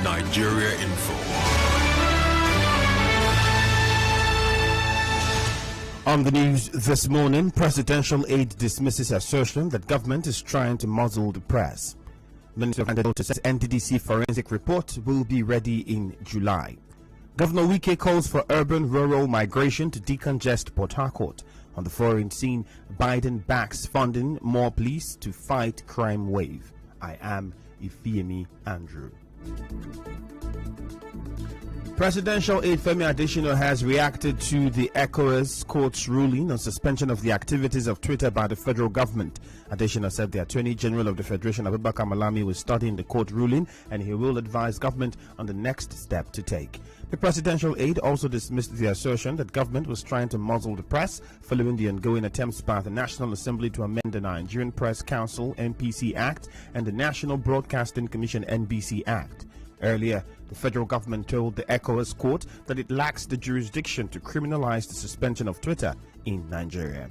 Nigeria Info. On the news this morning, presidential aide dismisses assertion that government is trying to muzzle the press. Minister of Agriculture says NDDC forensic report will be ready in July. Governor Wike calls for urban-rural migration to decongest Port Harcourt. On the foreign scene, Biden backs funding more police to fight crime wave. I am Ifiemi Andrew. Presidential aide Ifiemi Adesina has reacted to the ECOWAS court's ruling on suspension of the activities of Twitter by the federal government. Adesina said the Attorney General of the Federation, Abubakar Malami, was studying the court ruling and he will advise government on the next step to take. The presidential aide also dismissed the assertion that government was trying to muzzle the press following the ongoing attempts by the National Assembly to amend the Nigerian Press Council (NPC) Act and the National Broadcasting Commission (NBC) Act. Earlier, the federal government told the ECOWAS court that it lacks the jurisdiction to criminalize the suspension of Twitter in Nigeria.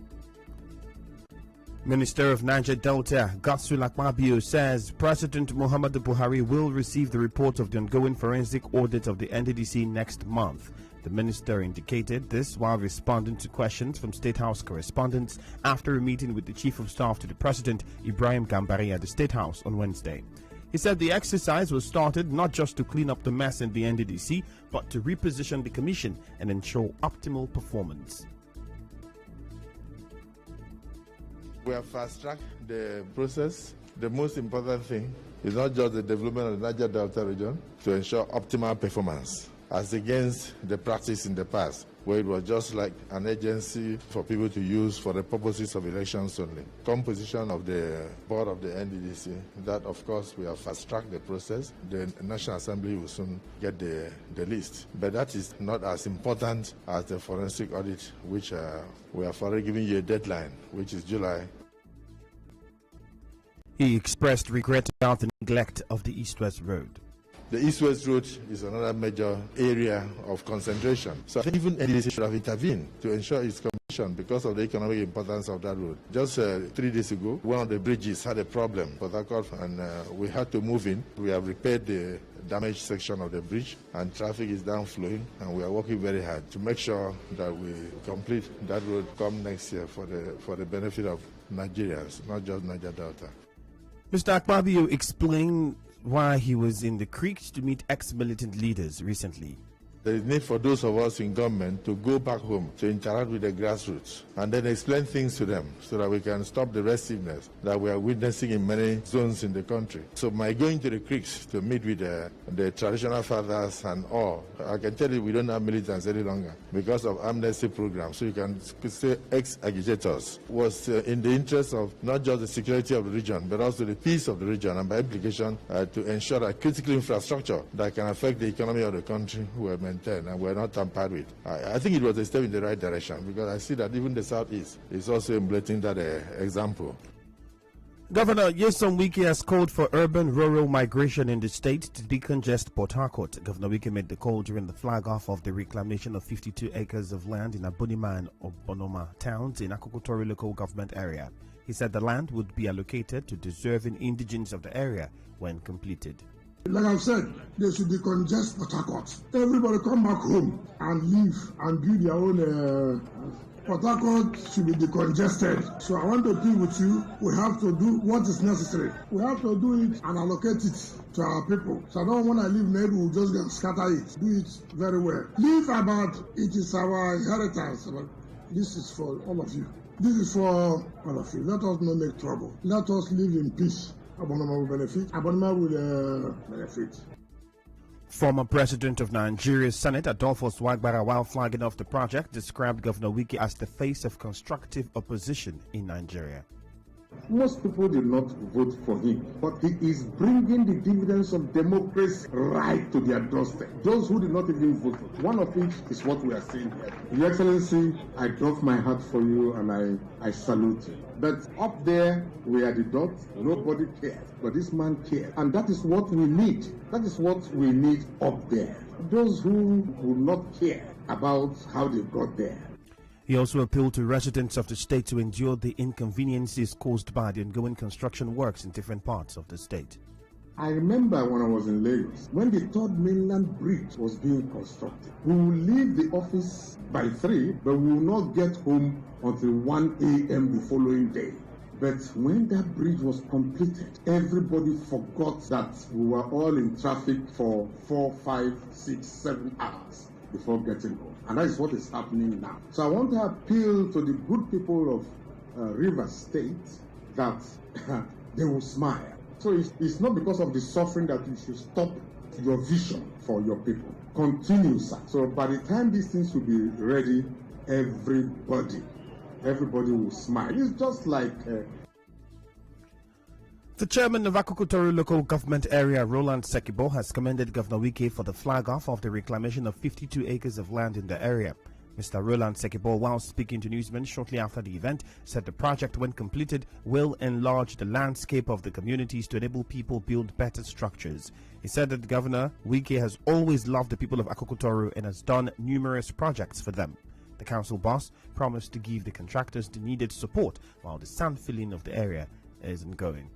Minister of Niger Delta, Godswill Akpabio, says President Muhammadu Buhari will receive the report of the ongoing forensic audit of the NDDC next month. The minister indicated this while responding to questions from State House correspondents after a meeting with the Chief of Staff to the President, Ibrahim Gambari, at the State House on Wednesday. He said the exercise was started not just to clean up the mess in the NDDC, but to reposition the commission and ensure optimal performance. We have fast-tracked the process. The most important thing is not just the development of the Niger Delta region to ensure optimal performance, as against the practice in the past, where it was just like an agency for people to use for the purposes of elections only. Composition of the board of the NDDC, that of course we have fast-tracked the process. The National Assembly will soon get the list. But that is not as important as the forensic audit, which we have already given you a deadline, which is July. He expressed regret about the neglect of the East-West Road. The East-West Road is another major area of concentration. So I think even NDDC should have intervened to ensure its completion because of the economic importance of that road. Just 3 days ago, one of the bridges had a problem, Port Harcourt, and we had to move in. We have repaired the damaged section of the bridge, and traffic is downflowing, and we are working very hard to make sure that we complete that road come next year for the benefit of Nigerians, not just Niger Delta. Mr. Akpabio explained why he was in the creek to meet ex-militant leaders recently. There is need for those of us in government to go back home to interact with the grassroots and then explain things to them so that we can stop the restiveness that we are witnessing in many zones in the country. So my going to the creeks to meet with the traditional fathers and all, I can tell you we don't have militants any longer because of amnesty program. So you can say ex-agitators was in the interest of not just the security of the region but also the peace of the region, and by implication to ensure that critical infrastructure that can affect the economy of the country were maintained and were not tampered with. I think it was a step in the right direction because I see that even the Southeast is also emulating that example. Governor Nyesom Wike has called for urban-rural migration in the state to decongest Port Harcourt. Governor Wike made the call during the flag-off of the reclamation of 52 acres of land in Abonima and Obonoma towns in Akokotori local government area. He said the land would be allocated to deserving indigents of the area when completed. Like I've said, they should decongest Port Harcourt. Everybody come back home and live and build their own. Port Harcourt should be decongested. So I want to plead with you. We have to do what is necessary. We have to do it and allocate it to our people. So I don't want to leave Ned, we'll just go scatter it. Do it very well. Leave about it is our inheritance. But this is for all of you. This is for all of you. Let us not make trouble. Let us live in peace. Abonima will benefit. Abonima will benefit. Former President of Nigeria's Senate, Adolphus Wagbara, while flagging off the project, described Governor Wike as the face of constructive opposition in Nigeria. Most people did not vote for him, but he is bringing the dividends of democracy right to their doorstep. Those who did not even vote, one of which is what we are seeing here. Your Excellency, I drop my hat for you and I salute you. But up there, we are the dots, nobody cares. But this man cares. And that is what we need. That is what we need up there. Those who will not care about how they got there. He also appealed to residents of the state to endure the inconveniences caused by the ongoing construction works in different parts of the state. I remember when I was in Lagos, when the third mainland bridge was being constructed. We will leave the office by 3, but we will not get home until 1 a.m. the following day. But when that bridge was completed, everybody forgot that we were all in traffic for 4, 5, 6, 7 hours before getting home. And that is what is happening now. So I want to appeal to the good people of Rivers State that they will smile. So it's not because of the suffering that you should stop your vision for your people. Continue, sir. So by the time these things will be ready, everybody will smile. It's just like... The chairman of Akukutoro local government area, Roland Sekibo, has commended Governor Wike for the flag-off of the reclamation of 52 acres of land in the area. Mr. Roland Sekibo, while speaking to newsmen shortly after the event, said the project, when completed, will enlarge the landscape of the communities to enable people build better structures. He said that Governor Wike has always loved the people of Akukutoro and has done numerous projects for them. The council boss promised to give the contractors the needed support while the sand filling of the area is ongoing.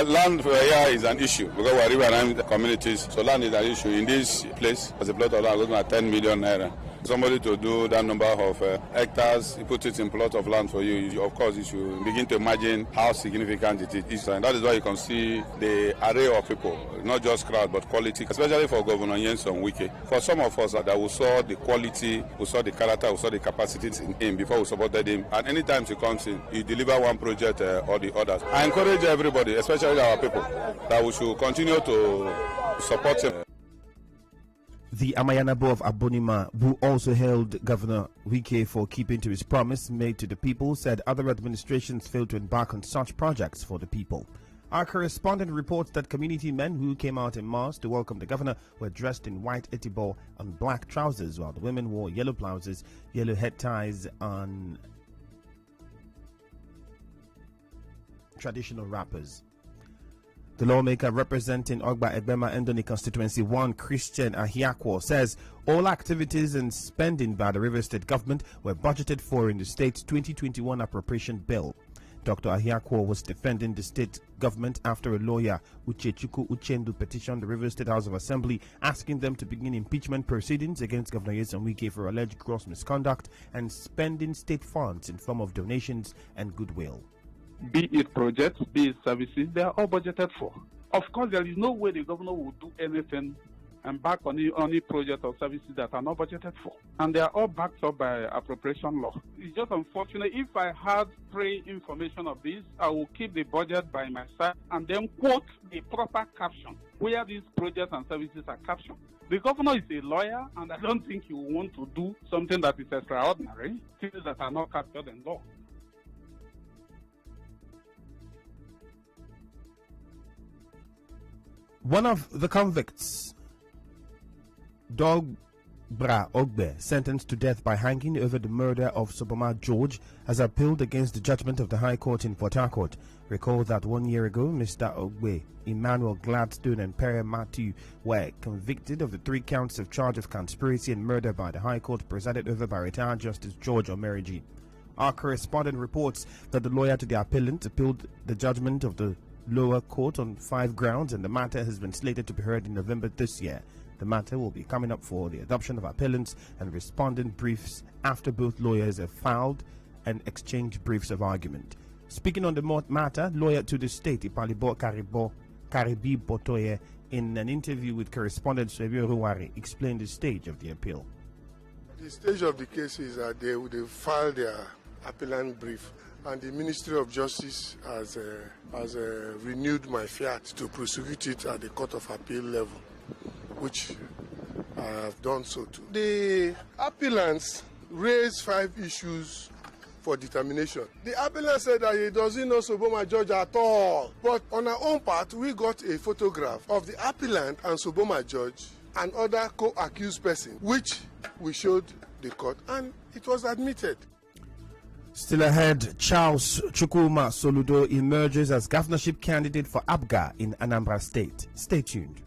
Land here is an issue because we are riverine communities, so land is an issue. In this place, there's a plot of land looking at 10 million naira. Somebody to do that number of hectares, you put it in plot of land for you, of course you should begin to imagine how significant it is. And that is why you can see the array of people, not just crowd but quality, especially for Governor Nyesom Wike. For some of us that we saw the quality, we saw the character, we saw the capacities in him before we supported him. And anytime he comes in, he deliver one project or the others. I encourage everybody, especially our people, that we should continue to support him. The Amayanabo of Abonima, who also hailed Governor Wike for keeping to his promise made to the people, said other administrations failed to embark on such projects for the people. Our correspondent reports that community men who came out in mass to welcome the governor were dressed in white etibo and black trousers, while the women wore yellow blouses, yellow head ties, and traditional wrappers. The lawmaker representing Ogba Egbema Endoni Constituency 1, Christian Ahiakwo, says all activities and spending by the River State government were budgeted for in the state's 2021 appropriation bill. Dr. Ahiakwo was defending the state government after a lawyer, Uchechukwu Uchendu, petitioned the River State House of Assembly asking them to begin impeachment proceedings against Governor Nyesom Wike for alleged gross misconduct and spending state funds in form of donations and goodwill. Be it projects, be it services, they are all budgeted for. Of course, there is no way the governor will do anything and back on any project or services that are not budgeted for. And they are all backed up by appropriation law. It's just unfortunate. If I had pre-information of this, I will keep the budget by my side and then quote the proper caption where these projects and services are captioned. The governor is a lawyer, and I don't think he will want to do something that is extraordinary, things that are not captured in law. One of the convicts, Dogbra Ogbe, sentenced to death by hanging over the murder of Soboma George, has appealed against the judgment of the High Court in Port Harcourt. Recall that 1 year ago, Mr. Ogbe, Emmanuel Gladstone, and Pere Matthew were convicted of the 3 counts of charge of conspiracy and murder by the High Court presided over by retired Justice George Omeriji. Our correspondent reports that the lawyer to the appellant appealed the judgment of the lower court on 5 grounds, and the matter has been slated to be heard in November this year. The matter will be coming up for the adoption of appellants and respondent briefs after both lawyers have filed and exchanged briefs of argument. Speaking on the matter, lawyer to the state, Ipalibo Karibi Botoye, in an interview with correspondent Swebio Ruwari, explained the stage of the appeal. The stage of the case is that they filed their appellant brief, and the Ministry of Justice has renewed my fiat to prosecute it at the Court of Appeal level, which I have done so too. The appellants raised 5 issues for determination. The appellant said that he doesn't know Soboma George at all, but on our own part, we got a photograph of the appellant and Soboma George and other co-accused person, which we showed the court, and it was admitted. Still ahead, Charles Chukwuma Soludo emerges as governorship candidate for ABGA in Anambra State. Stay tuned.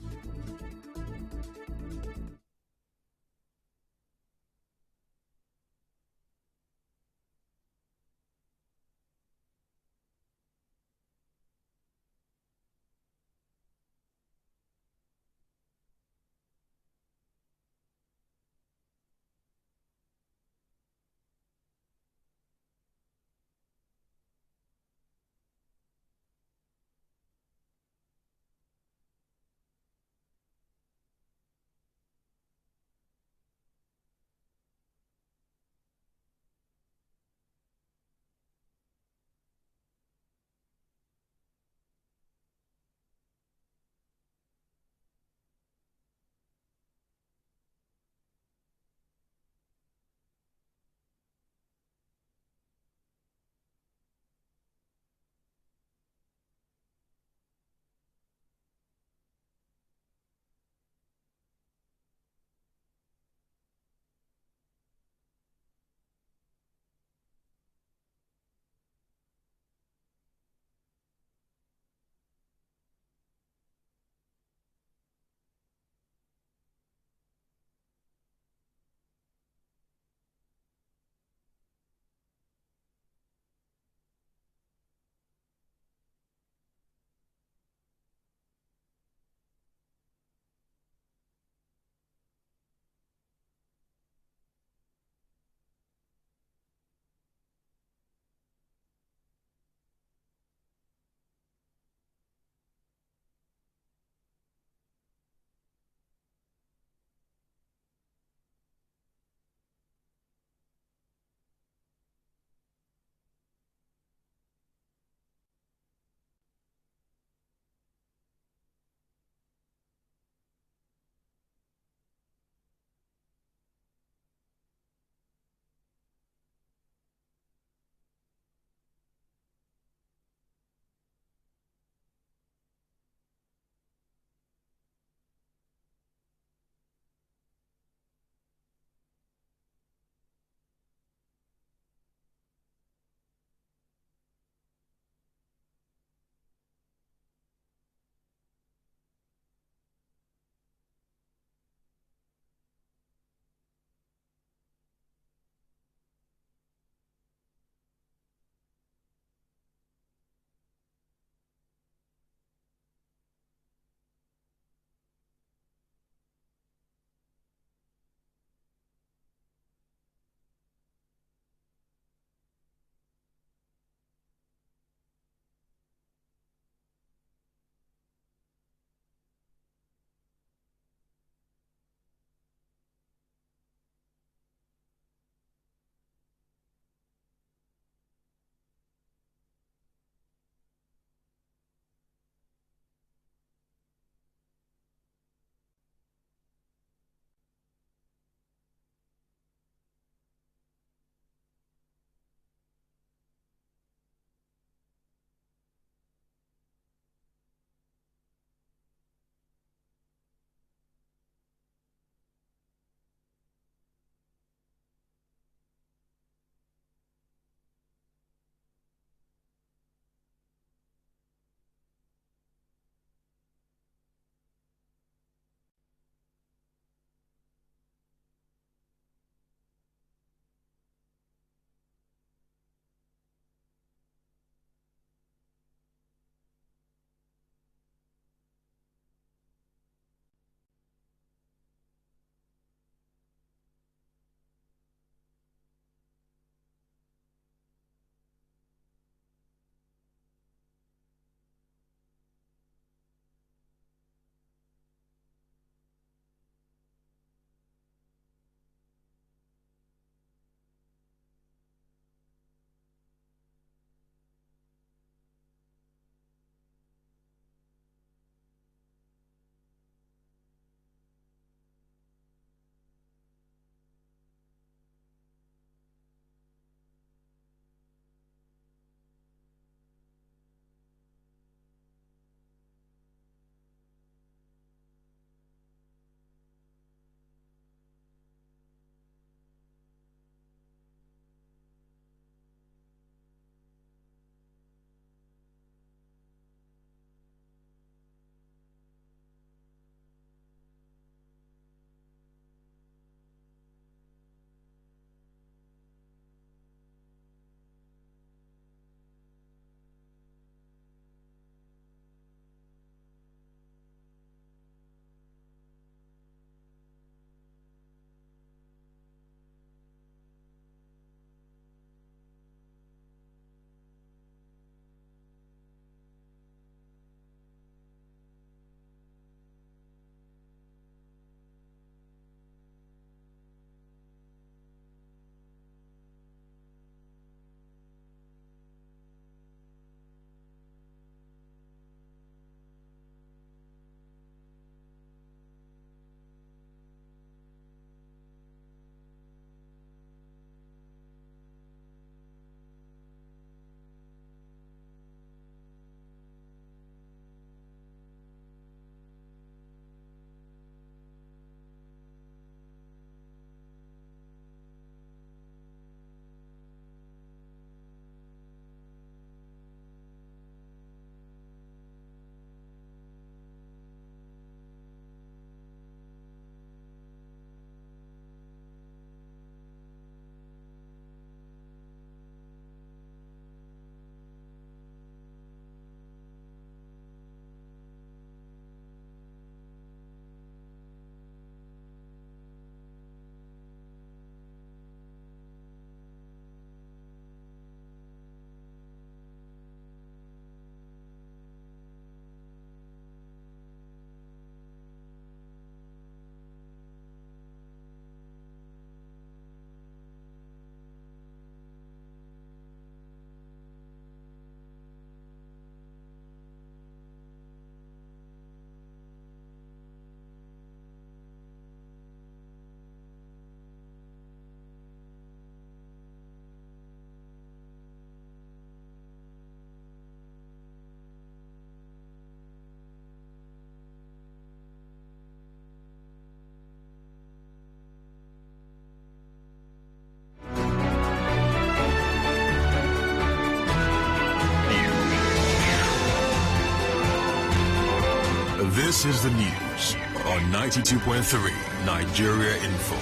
This is the news on 92.3 Nigeria Info.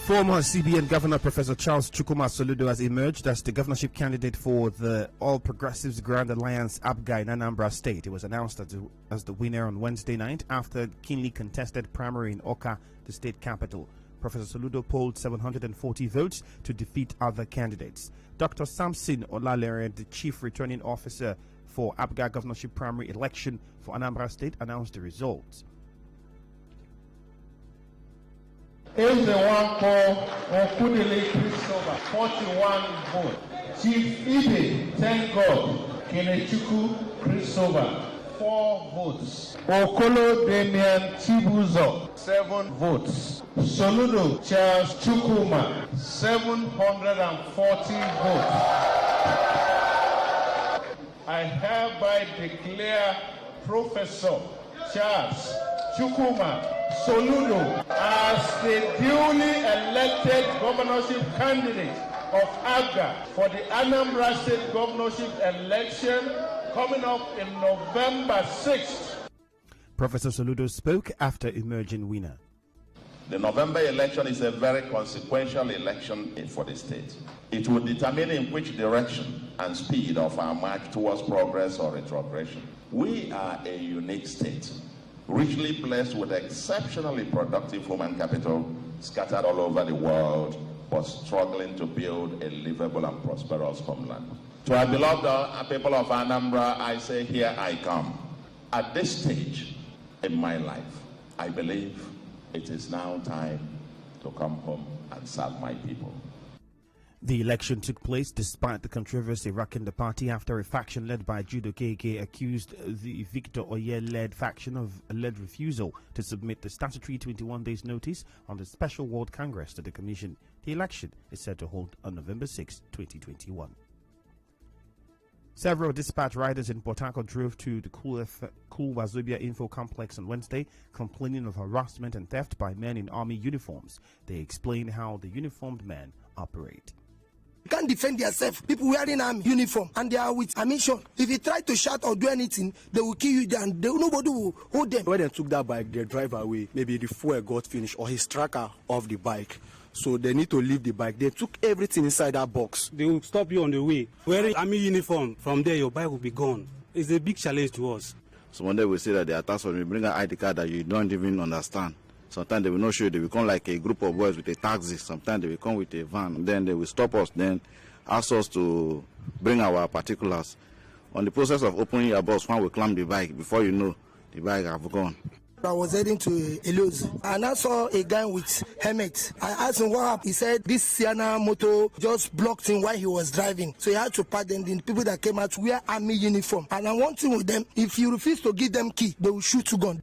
Former CBN Governor Professor Charles Chukwuma Soludo has emerged as the governorship candidate for the All Progressives Grand Alliance APGA in Anambra State. He was announced as the winner on Wednesday night after a keenly contested primary in Awka, the state capital. Professor Soludo polled 740 votes to defeat other candidates. Dr. Samson Olalere, the chief returning officer for APGA governorship primary election for Anambra State, announced the results. Is the one called Okudele Christopher, 41 votes. Chief Ibe, thank God, Kenechukwu Christopher, 4 votes. Okolo Damian Chibuzo, 7 votes. Soludo Charles Chukwuma, 740 votes. I hereby declare Professor Charles Chukwuma Soludo as the duly elected governorship candidate of APGA for the Anambra State governorship election coming up in November 6th. Professor Soludo spoke after emerging winner. The November election is a very consequential election for the state. It will determine in which direction and speed of our march towards progress or retrogression. We are a unique state, richly blessed with exceptionally productive human capital scattered all over the world, but struggling to build a livable and prosperous homeland. To our beloved people of Anambra, I say, here I come. At this stage in my life, I believe it is now time to come home and serve my people. The election took place despite the controversy rocking the party after a faction led by Judo KK accused the Victor Oye-led faction of alleged refusal to submit the statutory 21 days notice on the Special World Congress to the Commission. The election is set to hold on November 6, 2021. Several dispatch riders in Port Harcourt drove to the Cool Wazobia Info Complex on Wednesday, complaining of harassment and theft by men in army uniforms. They explained how the uniformed men operate. Can't defend themselves. People wearing army uniform and they are with ammunition. If you try to shout or do anything, they will kill you and nobody will hold them. When they took that bike, they drive away. Maybe the fuel got finished or his tracker off the bike. So they need to leave the bike. They took everything inside that box. They will stop you on the way. Wearing army uniform, from there your bike will be gone. It's a big challenge to us. So one day we say that they attack us, we bring an ID card that you don't even understand. Sometimes they will not show you. They will come like a group of boys with a taxi. Sometimes they will come with a van. Then they will stop us. Then ask us to bring our particulars. On the process of opening your box, when we climb the bike, before you know, the bike have gone. I was heading to Elos and I saw a guy with helmet. I asked him what happened. He said this Sienna motor just blocked him while he was driving. So he had to pardon the people that came out to wear army uniform. And I'm wanting with them, if you refuse to give them key, they will shoot you gun.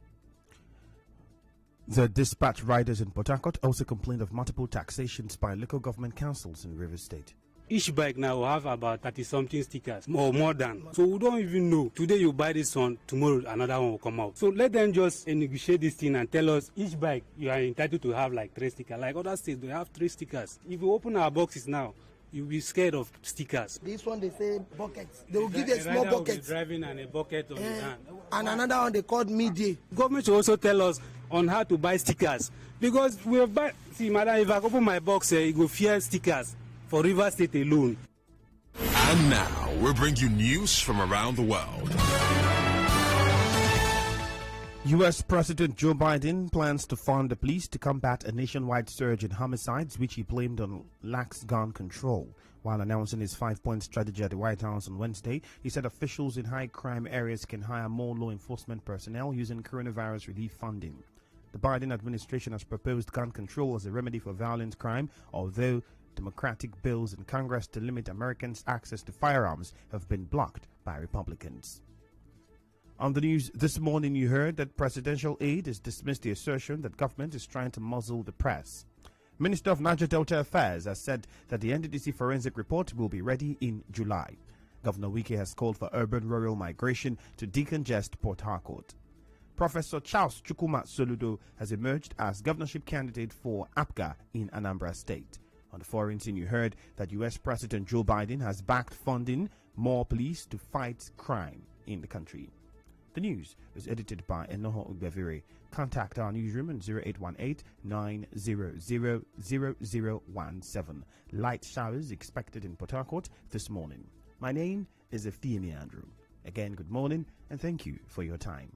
The dispatch riders in Port Harcourt also complained of multiple taxations by local government councils in Rivers State. Each bike now will have about 30-something stickers or more than. So we don't even know. Today you buy this one, tomorrow another one will come out. So let them just negotiate this thing and tell us each bike you are entitled to have like 3 stickers. Like other states, they have 3 stickers. If you open our boxes now, you'll be scared of stickers. This one they say buckets. They will give you a small bucket. Driving and a bucket on the hand. And another one they called midday. Government should also tell us on how to buy stickers. Because we have buy, see madam, if I open my box, you go fear stickers. For Rivers State alone. And now we'll bring you news from around the world. U.S. President Joe Biden plans to fund the police to combat a nationwide surge in homicides, which he blamed on lax gun control. While announcing his 5-point strategy at the White House on Wednesday, he said officials in high-crime areas can hire more law enforcement personnel using coronavirus relief funding. The Biden administration has proposed gun control as a remedy for violent crime, although Democratic bills in Congress to limit Americans' access to firearms have been blocked by Republicans. On the news this morning, you heard that presidential aide has dismissed the assertion that government is trying to muzzle the press. Minister of Niger Delta Affairs has said that the NDDC forensic report will be ready in July. Governor Wike has called for urban-rural migration to decongest Port Harcourt. Professor Charles Chukwuma Soludo has emerged as governorship candidate for APGA in Anambra State. On the foreign scene, you heard that U.S. President Joe Biden has backed funding more police to fight crime. in the country. The news was edited by Enoho Ugbeviri. Contact our newsroom on 0818-900-0017. Light showers expected in Port Harcourt this morning. My name is Ifiemi. Again, good morning and thank you for your time.